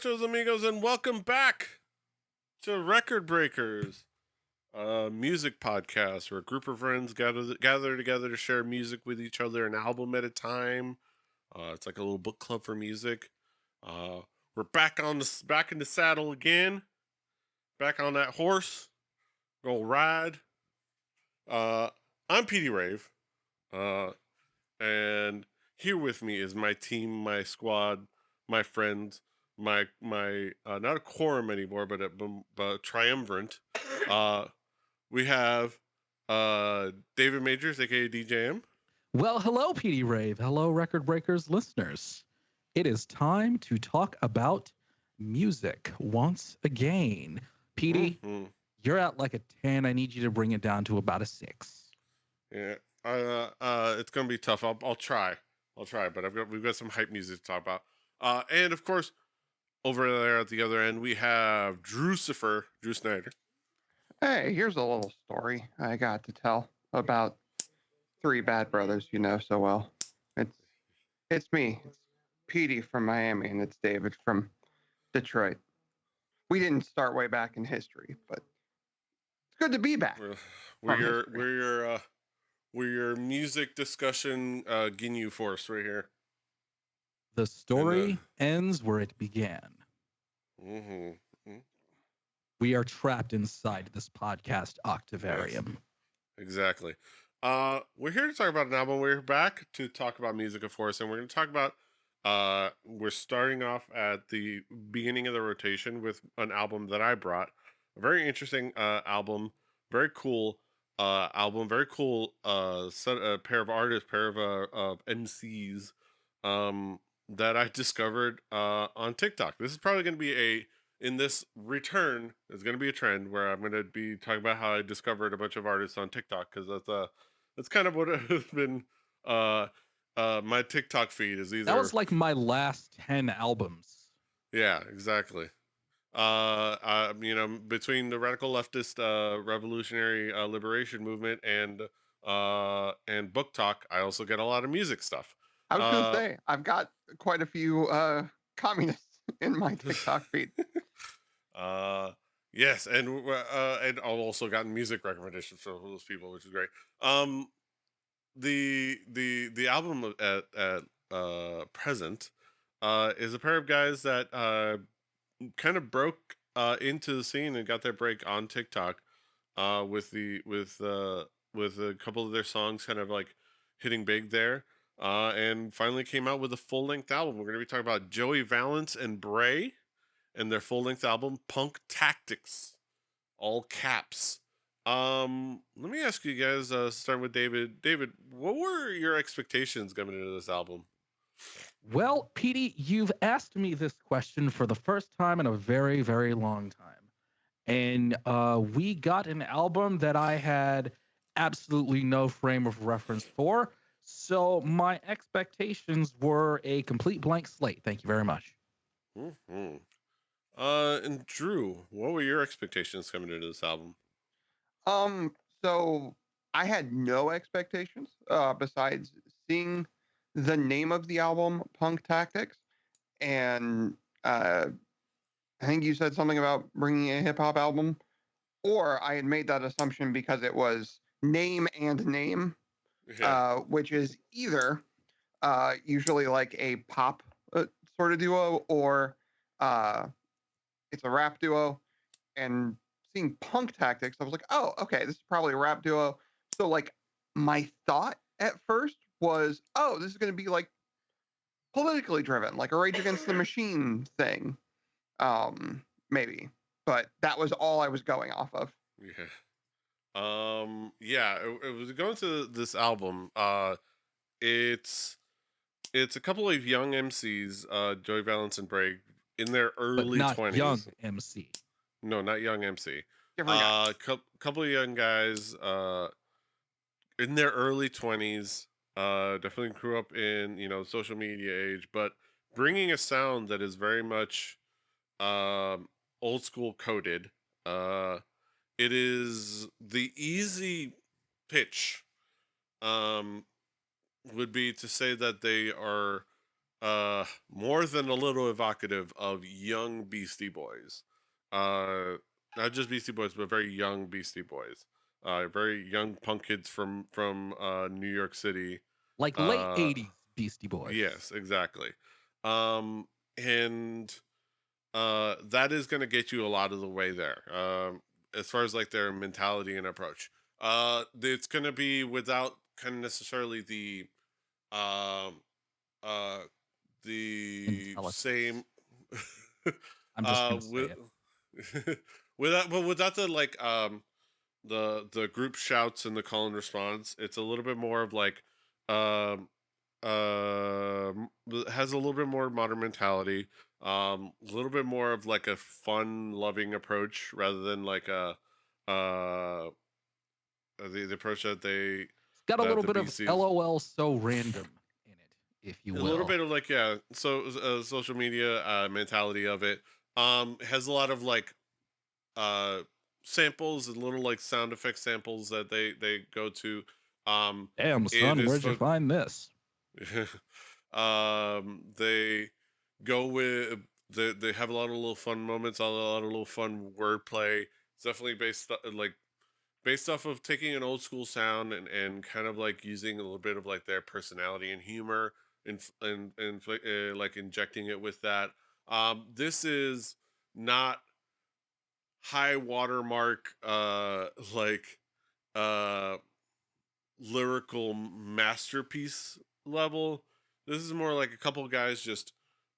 muchachos, amigos, and welcome back to Record Breakers, a music podcast where a group of friends gather together to share music with each other, an album at a time. It's like a little book club for music. Uh, we're back in the saddle again, back on that horse, go ride. Uh, I'm PD Rave, uh, and here with me is my team, my squad, my friends, my not a quorum anymore, but triumvirate. Uh, we have David Majors, aka DJM. Well, hello, PD Rave. Hello, Record Breakers listeners. It is time to talk about music once again. PD, Mm-hmm. you're at like a 10. I need you to bring it down to about a 6. Yeah, it's gonna be tough. I'll try. I'll try, but we've got some hype music to talk about. And of course, over there at the other end, we have Drew Snyder. Hey, here's a little story I got to tell about three bad brothers you know so well. It's me. It's Petey from Miami, and it's David from Detroit. We didn't start way back in history, but it's good to be back. We're we're your music discussion GNU force right here. The story ends where it began. Mm-hmm. We are trapped inside this podcast octavarium. Yes, exactly. We're here to talk about an album. We're back to talk about music, of course, and we're going to talk about. We're starting off at the beginning of the rotation with an album that I brought. A very interesting album, very cool album, very cool pair of artists, pair of MCs that I discovered on TikTok. This is probably going to be in this return, there's going to be a trend where I'm going to be talking about how I discovered a bunch of artists on TikTok, because that's kind of what has been my TikTok feed is either. That was like my last 10 albums. Yeah, exactly. Between the radical leftist revolutionary liberation movement and book talk, I also get a lot of music stuff. I was gonna say I've got quite a few communists in my TikTok feed. Yes, and I've also gotten music recommendations from those people, which is great. The album at present is a pair of guys that kind of broke into the scene and got their break on TikTok with a couple of their songs kind of like hitting big there, and finally came out with a full-length album. We're going to be talking about Joey Valence and Brae and their full-length album Punk Tactics, all caps. Let me ask you guys, starting with David. David, what were your expectations coming into this album? Well, Petey, you've asked me this question for the first time in a very, very long time. And we got an album that I had absolutely no frame of reference for. So my expectations were a complete blank slate. Thank you very much. Mm-hmm. And Drew, what were your expectations coming into this album? So I had no expectations besides seeing the name of the album, Punk Tactics, and I think you said something about bringing a hip hop album, or I had made that assumption because it was name and name, Yeah. which is either usually like a pop sort of duo, or uh, it's a rap duo. And seeing Punk Tactics, I was like, oh, okay, this is probably a rap duo. So like my thought at first was, oh, this is going to be like politically driven, like a Rage Against the Machine thing, maybe. But that was all I was going off of. Yeah. Yeah, it was going to this album. It's a couple of young MCs, Joey Valence and Brae, in their But early not 20s. young MC. No, not young MC. Different guy. Couple of young guys, in their early 20s. Definitely grew up in social media age, but bringing a sound that is very much old school coded. It is the easy pitch would be to say that they are more than a little evocative of young Beastie Boys. Uh, Not just Beastie Boys, but very young Beastie Boys. Very young punk kids from New York City. Like late Uh, 80s Beastie Boys. yes, exactly. Um, and that is going to get you a lot of the way there. As far as like their mentality and approach. It's going to be without kind of necessarily um uh the Intelligence. same I'm just gonna say with it. without the like the group shouts and the call and response. It's a little bit more of like um has a little bit more modern mentality, a little bit more of like a fun loving approach rather than like a uh the approach that It's got a little the bit of BCs. LOL so random in it, if you A little will. bit of like, yeah, so social media mentality of it. Has a lot of like uh samples and little like sound effect samples that they go to. Damn, It son, is where'd you find this? they go with they have a lot of little fun moments, a lot of little fun wordplay. It's definitely based off of taking an old school sound and kind of like using a little bit of like their personality and humor and like injecting it with that. This is not high watermark like uh lyrical masterpiece level. This is more like a couple guys just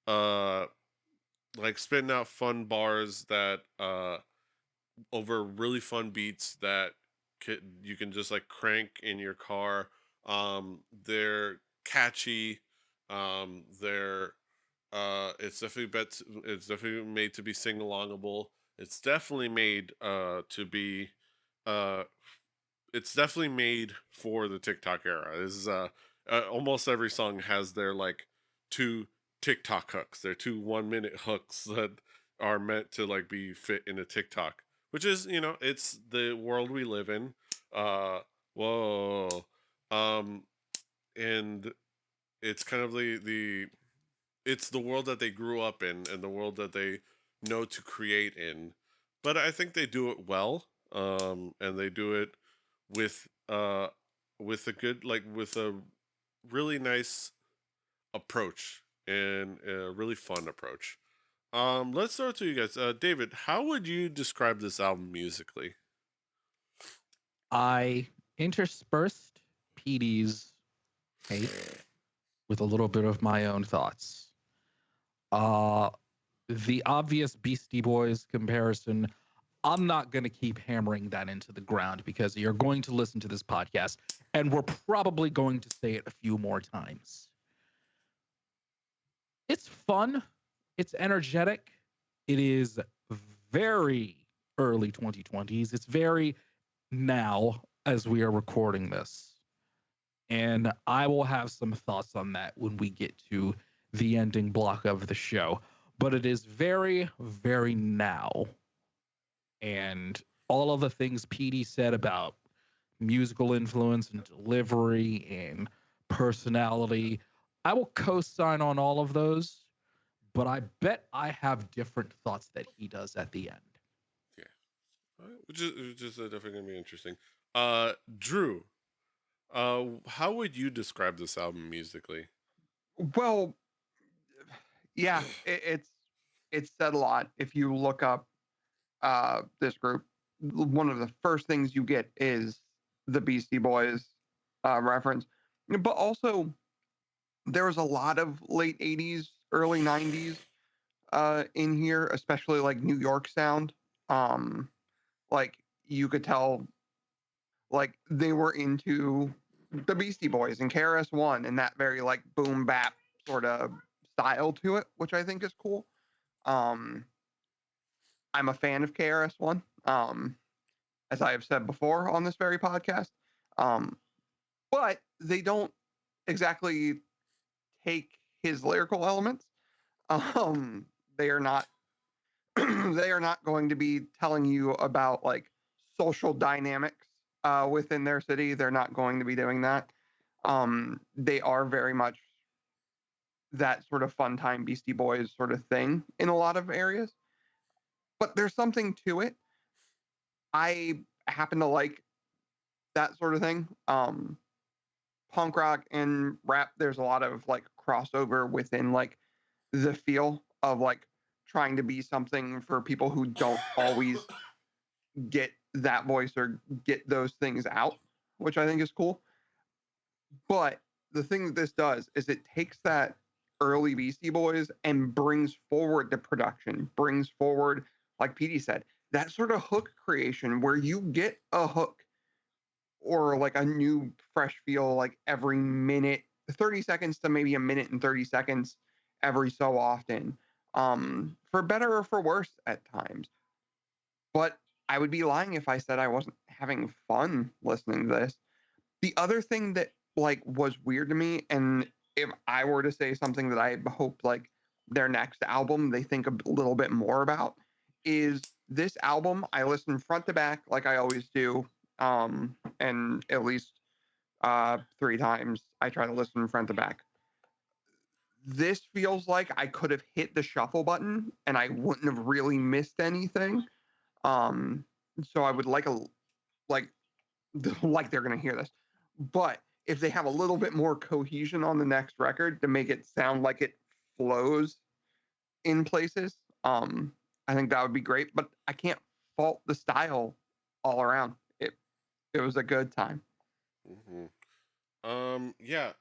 uh like spitting out fun bars that over really fun beats that you can just like crank in your car. They're catchy. They're it's definitely made to be sing alongable. It's definitely made to be uh it's definitely made for the TikTok era. This is almost every song has their like two TikTok hooks. They're 2 1 minute hooks that are meant to like be fit in a TikTok, which is, you know, it's the world we live in. Uh, whoa, um, and it's kind of the it's the world that they grew up in and the world that they know to create in. But I think they do it well, and they do it with with a good like with a really nice approach and a really fun approach. Let's start to you guys. David, how would you describe this album musically? I interspersed PD's take with a little bit of my own thoughts. Uh, the obvious Beastie Boys comparison, I'm not going to keep hammering that into the ground because you're going to listen to this podcast and we're probably going to say it a few more times. It's fun, it's energetic, it is very early 2020s. It's very now as we are recording this. And I will have some thoughts on that when we get to the ending block of the show. But it is very, very now. And all of the things PD said about musical influence and delivery and personality, I will co sign on all of those. But I bet I have different thoughts that he does at the end. Yeah, which is definitely gonna be interesting. Drew, how would you describe this album musically? Well, yeah, it's said a lot. If you look up this group, one of the first things you get is the Beastie Boys reference, but also there was a lot of late 80s, early 90s in here, especially like New York sound. Um, like you could tell, like they were into the Beastie Boys and KRS-One and that very like boom bap sort of style to it, which I think is cool. Um, I'm a fan of KRS-One, as I have said before on this very podcast. Um, but they don't exactly take his lyrical elements. They are not they are not going to be telling you about like social dynamics within their city. They're not going to be doing that. They are very much that sort of fun time Beastie Boys sort of thing in a lot of areas. But there's something to it. I happen to like that sort of thing. Punk rock and rap, there's a lot of like crossover within like the feel of like trying to be something for people who don't always get that voice or get those things out, which I think is cool. But the thing that this does is it takes that early Beastie Boys and brings forward the production, brings forward, like Petey said, that sort of hook creation where you get a hook or like a new fresh feel like every minute, 30 seconds to maybe a minute and 30 seconds every so often, for better or for worse at times. But I would be lying if I said I wasn't having fun listening to this. The other thing that like was weird to me, and if I were to say something that I hope like their next album they think a little bit more about, is this album I listen front to back like I always do, and at least 3 times I try to listen front to back. This feels like I could have hit the shuffle button and I wouldn't have really missed anything. Um, so I would like a like like they're gonna hear this, but if they have a little bit more cohesion on the next record to make it sound like it flows in places, I think that would be great. But I can't fault the style all around. It was a good time. Mm-hmm. Yeah.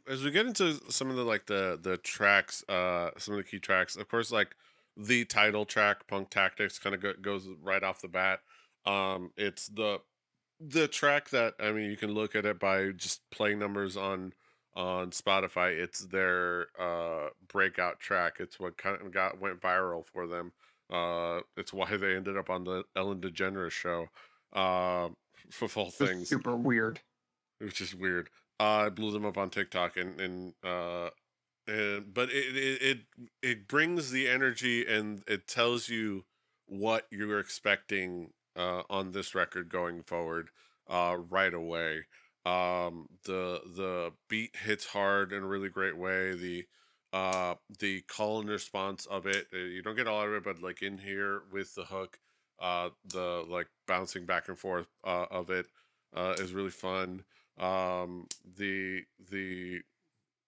As we get into some of the like the tracks, some of the key tracks, of course, like the title track, "Punk Tactics," kind of goes right off the bat. It's the track that, I mean, you can look at it by just play numbers on Spotify. It's their breakout track. It's what kind of went viral for them. It's why they ended up on the Ellen DeGeneres show. Uh, for all It was things, super weird. which is weird. I blew them up on TikTok, and but it brings the energy, and it tells you what you're expecting on this record going forward right away. The beat hits hard in a really great way. The call and response of it, you don't get all of it, but like in here with the hook, the like bouncing back and forth of it is really fun. The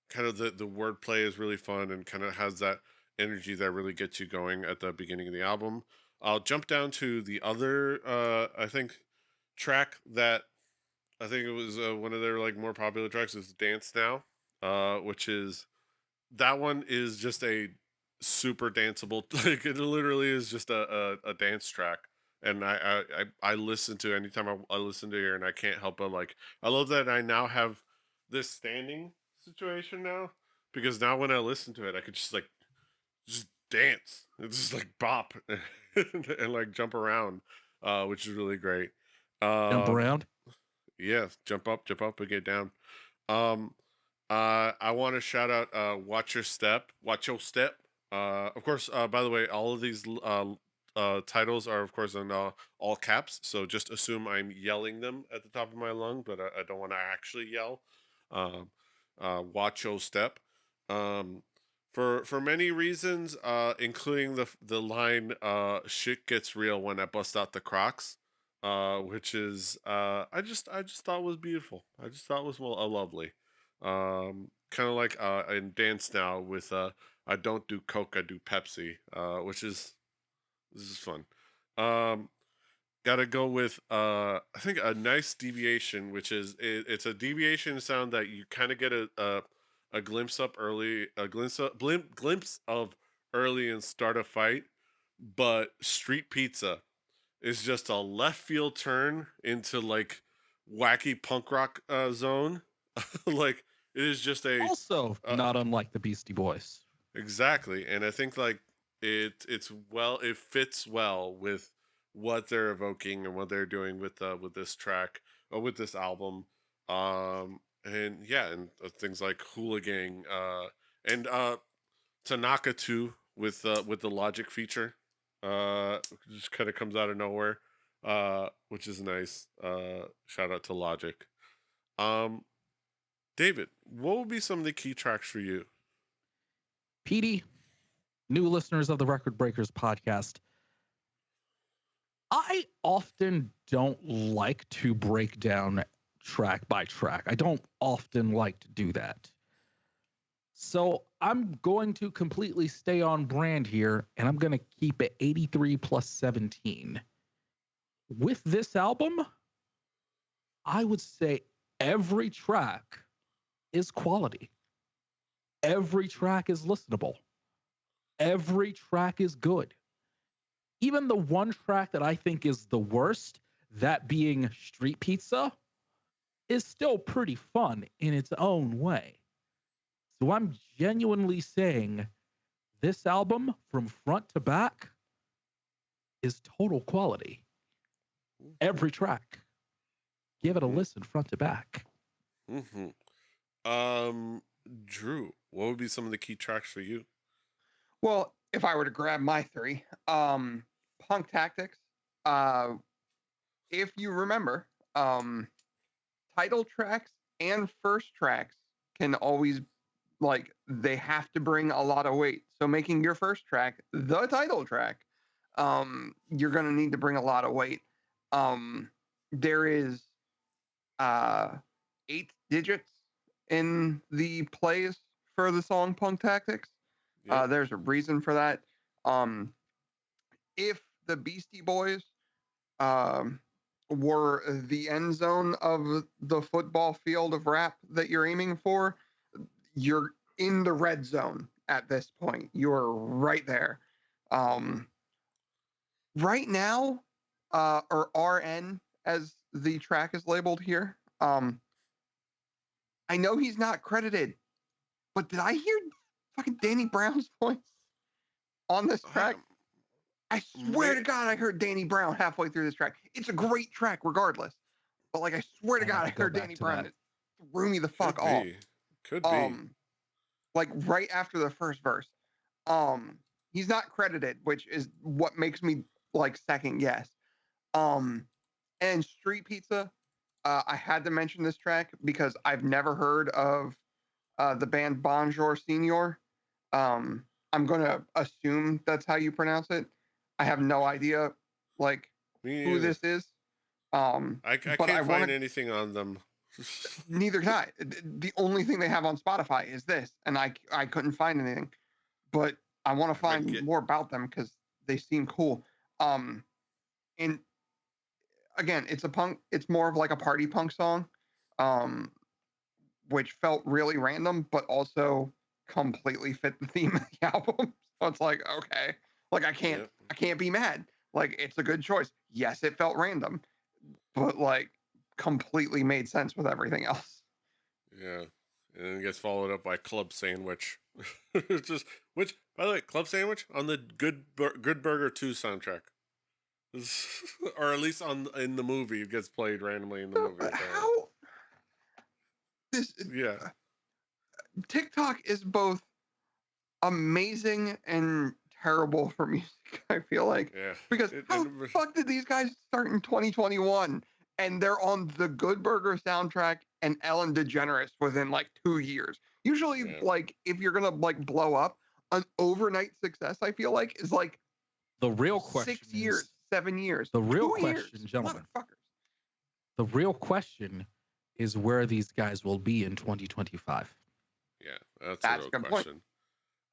kind of the wordplay is really fun and kind of has that energy that really gets you going at the beginning of the album. I'll jump down to the other I think track that I think it was one of their like more popular tracks is "Dance Now," which is, that one is just a super danceable, like it literally is just a dance track. And I listen to, anytime I listen to here, and I can't help but like, I love that I now have this standing situation now, because now when I listen to it I could just like just dance. It's just like bop and like jump around, which is really great. Jump Um, around. yeah, jump up and get down. Um, I want to shout out Watch Your Step. Of course, by the way, all of these titles are of course in all caps, so just assume I'm yelling them at the top of my lung, but I don't want to actually yell. Um, Watch Your Step. Um, for many reasons, including the line "Shit gets real when I bust out the Crocs." Which is I just thought was beautiful. I just thought was lovely. Kind of like in Dance Now with I don't do Coke, I do Pepsi, which is, this is fun. Um, Gotta go with I think a nice deviation, which is it's a deviation sound that you kind of get a glimpse up early, a glimpse of early and start a fight, but Street Pizza is just a left field turn into like wacky punk rock zone. Like it is just a Also, uh, not unlike the Beastie Boys. exactly, and I think like it fits well with what they're evoking and what they're doing with this track or with this album. And yeah, and things like Hooligan and Tanaka too with the Logic feature, just kind of comes out of nowhere, which is nice. Shout out to Logic. Um, David, what would be some of the key tracks for you? Petey, new listeners of the Record Breakers podcast, I often don't like to break down track by track. I don't often like to do that. So I'm going to completely stay on brand here, and I'm going to keep it 83 plus 17. With this album, I would say every track is quality. Every track is listenable. Every track is good. Even the one track that I think is the worst, that being Street Pizza, is still pretty fun in its own way. So I'm genuinely saying this album from front to back is total quality. Every track. Give it a listen front to back. Mm-hmm. Drew, what would be some of the key tracks for you? Well, if I were to grab my three, Punk Tactics. If you remember, title tracks and first tracks can always, like, they have to bring a lot of weight. So making your first track the title track, you're gonna need to bring a lot of weight. There is 8 digits in the plays for the song Punk Tactics. Yep. There's a reason for that. If the Beastie Boys were the end zone of the football field of rap that you're aiming for, you're in the red zone at this point. You're right there. Right now, or RN as the track is labeled here, I know he's not credited, but did I hear fucking Danny Brown's voice on this track? I swear to God, I heard Danny Brown halfway through this track. It's a great track, regardless. But like, I swear to God, I heard Danny Brown. It threw me the fuck off. Could be. Like right after the first verse. He's not credited, which is what makes me like second guess. And Street Pizza, I had to mention this track because I've never heard of the band Bonjour Senior. I'm gonna assume that's how you pronounce it. I have no idea, like, who this is. I can't find anything on them. Neither can I. The only thing they have on Spotify is this, and I couldn't find anything. But I want to find more about them because they seem cool. And again, it's more of like a party punk song, which felt really random, but also completely fit the theme of the album. So it's like, okay, like I can't be mad. Like, it's a good choice. Yes, it felt random, but like completely made sense with everything else. Yeah. And then it gets followed up by Club Sandwich. Which, by the way, Club Sandwich on the Good Burger 2 soundtrack. Or at least in the movie, it gets played randomly in the movie. How? TikTok is both amazing and terrible for music, I feel like. Yeah. Because how the fuck did these guys start in 2021 and they're on the Good Burger soundtrack and Ellen DeGeneres within like 2 years? Usually, like, if you're gonna like blow up, an overnight success, I feel like, is like the real question 6 years, 7 years. The real question, gentlemen. The real question is where these guys will be in 2025. Yeah, that's a real question.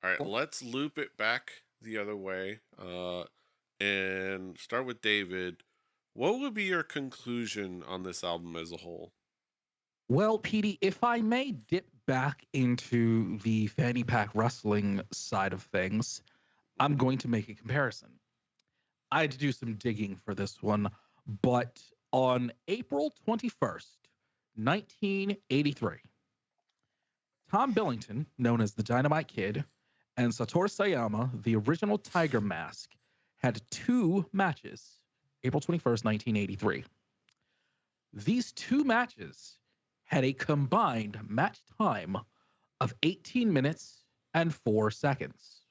All right, let's loop it back the other way and start with David. What would be your conclusion on this album as a whole? Well, Petey, if I may dip back into the fanny pack wrestling side of things, I'm going to make a comparison. I had to do some digging for this one, but on April 21st, 1983, Tom Billington, known as the Dynamite Kid, and Satoru Sayama, the original Tiger Mask, had 2 matches, April 21st, 1983. These 2 matches had a combined match time of 18 minutes and 4 seconds.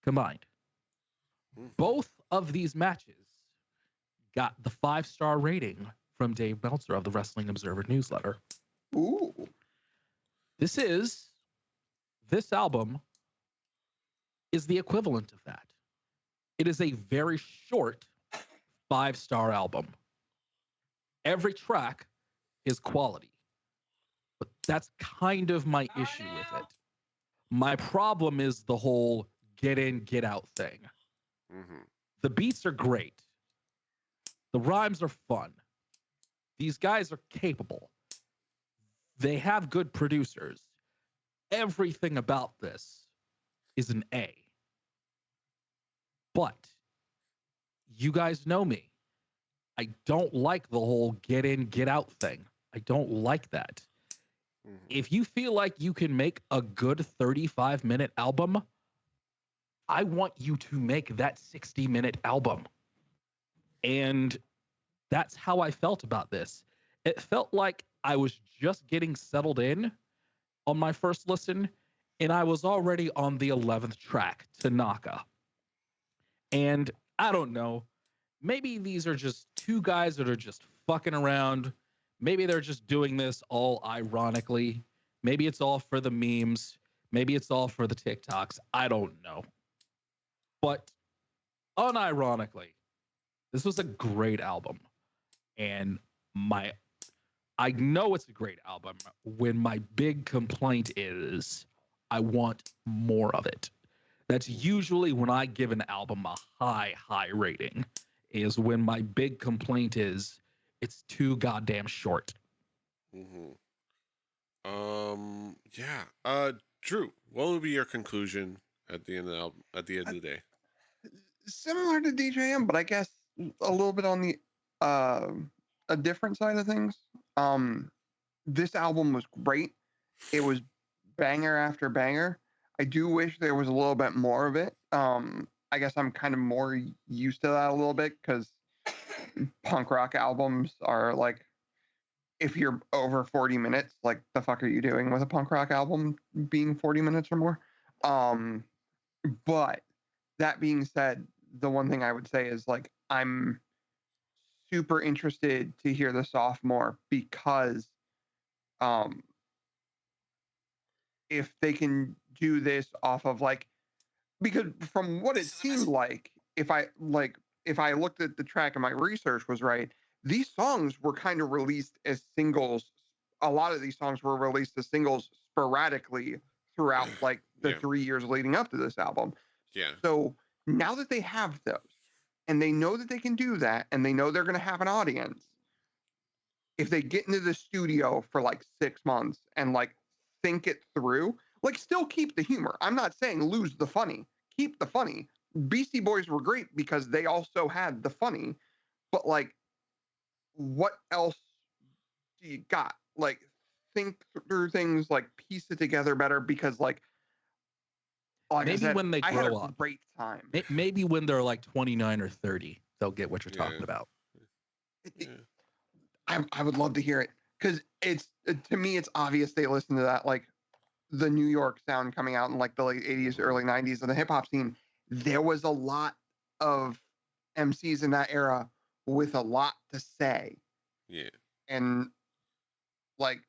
Combined. Both of these matches got the 5-star rating from Dave Meltzer of the Wrestling Observer newsletter. Ooh. This album is the equivalent of that. It is a very short 5-star album. Every track is quality, but that's kind of my issue with it. My problem is the whole get in, get out thing. Mm-hmm. The beats are great. The rhymes are fun. These guys are capable. They have good producers. Everything about this is an A. But you guys know me. I don't like the whole get in, get out thing. I don't like that. Mm-hmm. If you feel like you can make a good 35-minute album, I want you to make that 60-minute album. And that's how I felt about this. It felt like I was just getting settled in on my first listen, and I was already on the 11th track, Tanaka. And I don't know, maybe these are just two guys that are just fucking around. Maybe they're just doing this all ironically. Maybe it's all for the memes. Maybe it's all for the TikToks. I don't know. But unironically, this was a great album. And I know it's a great album when my big complaint is I want more of it. That's usually when I give an album a high rating, is when my big complaint is it's too goddamn short. Mm-hmm. Yeah. Drew, what would be your conclusion at the end of the album, at the end of the day? Similar to DJM, but I guess a little bit on the a different side of things. This album was great. It was banger after banger. I do wish there was a little bit more of it. I guess I'm kind of more used to that a little bit because punk rock albums are like, if you're over 40 minutes, like the fuck are you doing with a punk rock album being 40 minutes or more? But that being said, the one thing I would say is like I'm super interested to hear the sophomore because if they can do this off of like, because from what it seemed like, if I looked at the track and my research was right, these songs were kind of released as singles. A lot of these songs were released as singles sporadically throughout like the Yeah. 3 years leading up to this album. Yeah. So now that they have those and they know that they can do that and they know they're going to have an audience, if they get into the studio for like 6 months and like think it through, like still keep the humor. I'm not saying lose the funny, keep the funny. Beastie Boys were great because they also had the funny, but like what else do you got? Like think through things, like piece it together better because like Maybe I said, when they I had grow a up. great time. Maybe when they're like 29 or 30, they'll get what you're Yeah. talking about. Yeah. I would love to hear it because it's to me it's obvious they listen to that, like the New York sound coming out in like the late 80s, early 90s of the hip hop scene. There was a lot of MCs in that era with a lot to say. Yeah. And like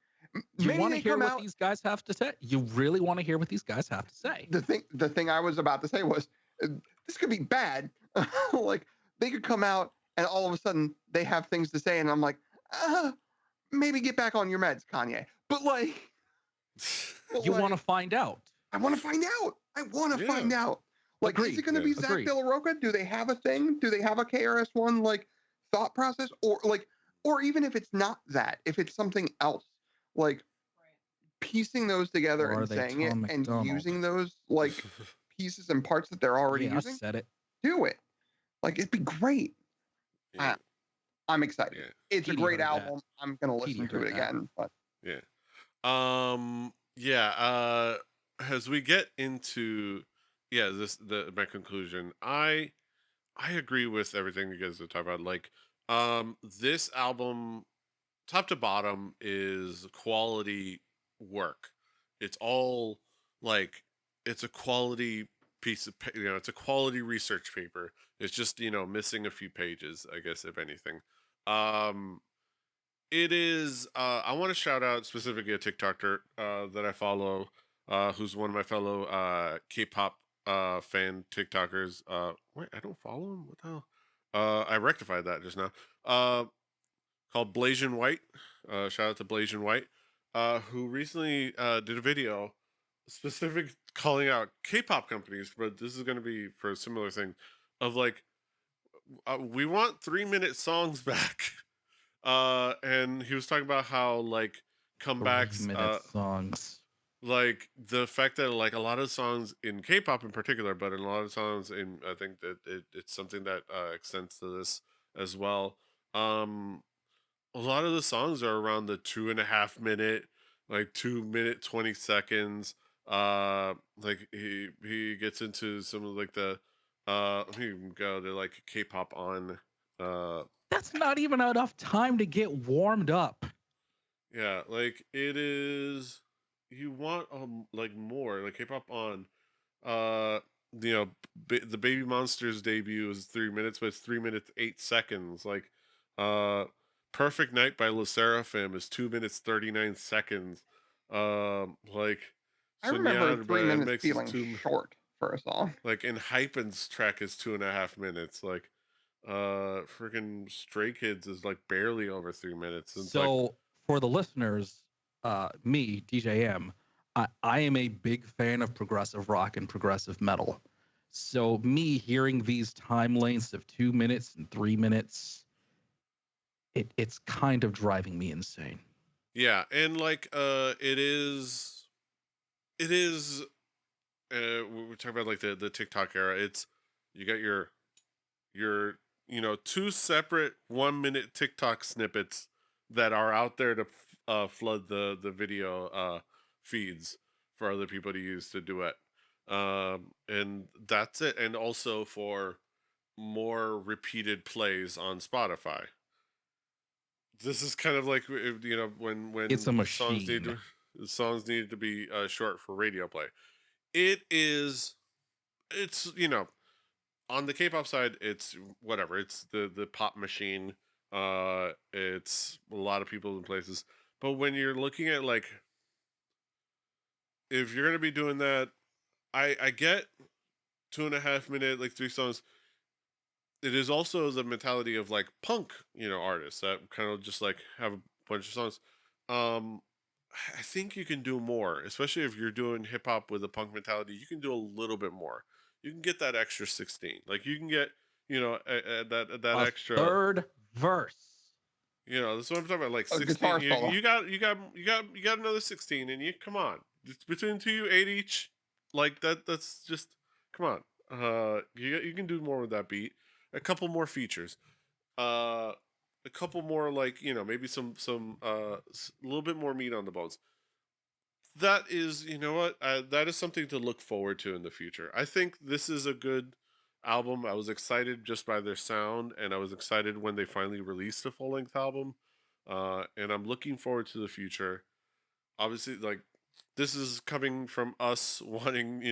You maybe want to they hear come what out. these guys have to say? You really want to hear what these guys have to say? The thing I was about to say was this could be bad. Like they could come out and all of a sudden they have things to say, and I'm like, maybe get back on your meds, Kanye. But like, You want to find out. I want to find out. I want to Yeah. find out. Like, is Agreed. it going to be Yeah. Zach Agreed. De La Roca? Do they have a thing? Do they have a KRS-One like thought process, or like, or even if it's not that, if it's something else, like piecing those together Or are and they saying it Tom and McDonald? using those like pieces and parts that they're already Yeah, using, I said it. do it. Like, it'd be great. Yeah. I'm excited. Yeah. It's a Petey great heard that. album. I'm gonna Petey listen to heard it that. again. But Yeah. As we get into my conclusion, I agree with everything you guys are talking about. Like, this album, top to bottom, is quality work. It's all like, it's a quality piece of, it's a quality research paper. It's just, missing a few pages, I guess, if anything. It is, I want to shout out specifically a TikToker, that I follow, who's one of my fellow, K-pop fan TikTokers. Wait, I don't follow him. What the hell? I rectified that just now. Called Blasian White. Shout out to Blasian White, who recently did a video specific calling out K-pop companies, but this is going to be for a similar thing of like, we want 3-minute songs back. And he was talking about how like comebacks, 3-minute songs. like the fact that like a lot of songs in K-pop in particular, but in a lot of songs in, I think that it's something that extends to this as well. Um, a lot of the songs are around the 2.5 minute, like 2 minute 20 seconds. Like he gets into some of like the let me go to like K-pop on That's not even enough time to get warmed up. yeah, like it is. You want like more like K-pop on. Uh, you know, the Baby Monsters debut is 3 minutes, but it's 3 minutes 8 seconds. Like, uh, Perfect Night by Le Seraphim is 2 minutes 39 seconds. Like I remember Soñar by 3 minutes MX is feeling short for a song. like, and Hypen's track is 2.5 minutes. Like, freaking Stray Kids is like barely over 3 minutes. And it's like, So for the listeners, me, DJM, I am a big fan of progressive rock and progressive metal. So me hearing these time lengths of 2 minutes and 3 minutes, it's kind of driving me insane. yeah, and like, it is we're talking about like the TikTok era. It's you got your two separate 1 minute TikTok snippets that are out there to flood the video feeds for other people to use to duet. And that's it. And also for more repeated plays on Spotify. This is kind of like It's a when machine. the songs needed to be short for radio play. It is it's on the K-pop side, it's whatever. It's the pop machine. It's a lot of people in places. But when you're looking at like, if you're gonna be doing that, I get 2.5 minute like 3 songs. It is also the mentality of like punk, artists that kind of just like have a bunch of songs. Um, I think you can do more, especially if you're doing hip hop with a punk mentality. You can do a little bit more. You can get that extra 16. Like you can get, that A extra. third verse. That's what I'm talking about. Like A 16. guitar You, solo. you got you got you got you got another 16, and you come on. It's between two you 8 each. Like that. That's just come on. You can do more with that beat. A couple more features. Uh, a couple more like maybe some a little bit more meat on the bones. That is, what, that is something to look forward to in the future. I think this is a good album. I was excited just by their sound, and I was excited when they finally released a full length album. And I'm looking forward to the future. Obviously, like this is coming from us wanting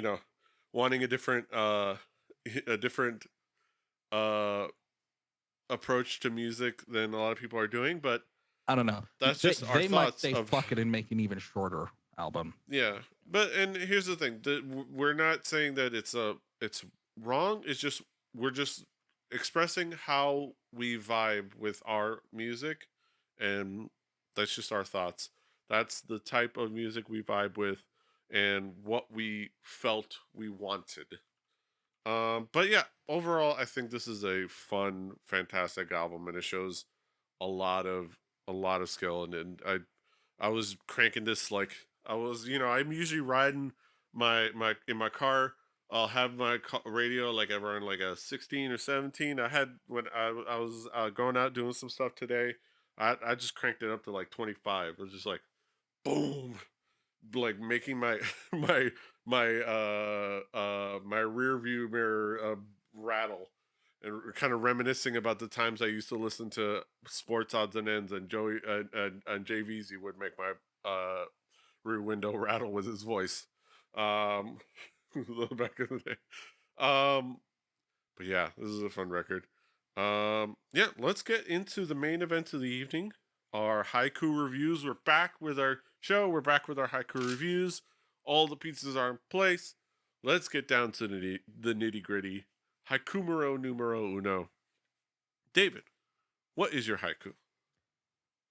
a different a different uh approach to music than a lot of people are doing, but I don't know. that's They just our they might thoughts say of. fuck it and make an even shorter album. Yeah, but and here's the thing: we're not saying that it's wrong. It's just we're just expressing how we vibe with our music, and that's just our thoughts. That's the type of music we vibe with, and what we felt we wanted. But yeah, overall, I think this is a fun, fantastic album, and it shows a lot of skill. And I was cranking this like I was, I'm usually riding my in my car. I'll have my radio like around like a 16 or 17. I had when I was going out doing some stuff today. I just cranked it up to like 25. It was just like boom, like making my my my rear view mirror rattle, and kind of reminiscing about the times I used to listen to Sports Odds and Ends, and Joey and JVZ would make my rear window rattle with his voice, um back in the day. But yeah, this is a fun record. Yeah, let's get into the main event of the evening. Our haiku reviews. We're back with our show. We're back with our haiku reviews. All the pieces are in place. let's get down to the nitty-gritty. Haiku numero uno. David, what is your haiku?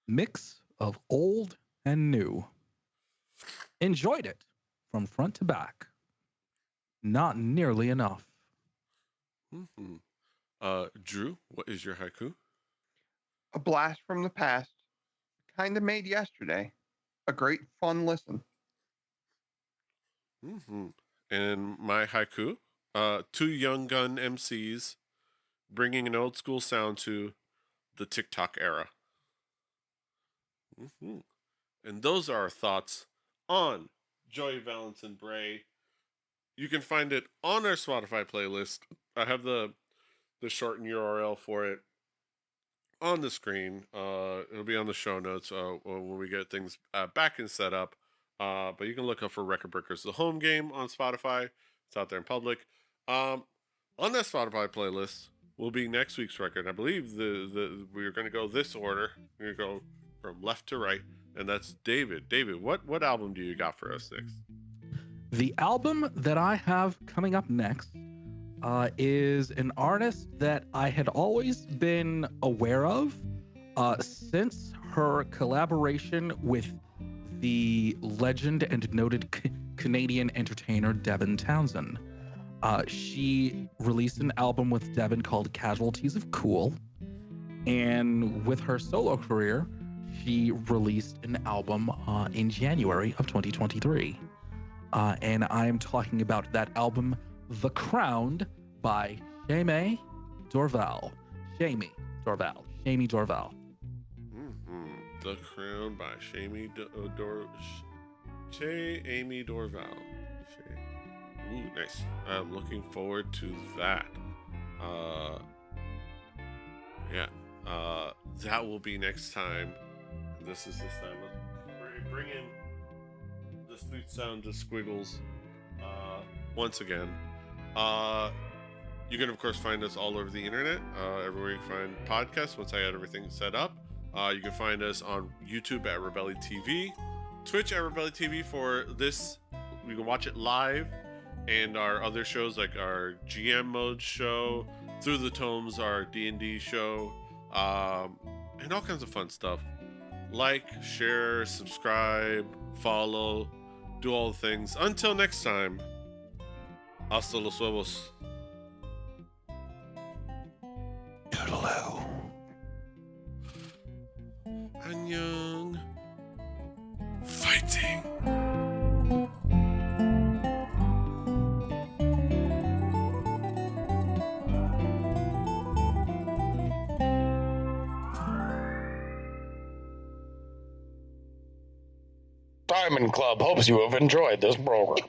Mix of old and new. Enjoyed it from front to back. Not nearly enough. Mm-hmm. Drew, what is your haiku? A blast from the past, kind of made yesterday. A great fun listen. Mm-hmm. And my haiku, two young gun MCs bringing an old school sound to the TikTok era. Mm-hmm. And those are our thoughts on Joey Valence Brae. You can find it on our Spotify playlist. I have the shortened URL for it on the screen. It'll be on the show notes when we get things back and set up. But you can look up for Record Breakers, the home game on Spotify. It's out there in public. On that Spotify playlist will be next week's record. I believe we're going to go this order. We're going to go from left to right, and that's David. David, what album do you got for us next? The album that I have coming up next is an artist that I had always been aware of since her collaboration with the legend and noted Canadian entertainer Devin Townsend. She released an album with Devin called Casualties of Cool, and with her solo career, she released an album in January of 2023. And I am talking about that album, The Crowned, by Shamie Dorval. Shamie Dorval. Mm-hmm. The Crown by Shamie Dorval. Ooh, nice. I'm looking forward to that. That will be next time. This is this time. Let's bring in the sweet sound of squiggles once again. You can, of course, find us all over the internet, everywhere you can find podcasts once I had everything set up. You can find us on YouTube at Rebelli TV, Twitch at Rebelli TV for this. You can watch it live, and our other shows like our GM Mode show, Through the Tomes, our D&D show, and all kinds of fun stuff. Like, share, subscribe, follow, do all the things. Until next time, hasta los huevos. Toodaloo. Annyeong. Fighting. Diamond Club hopes you have enjoyed this program.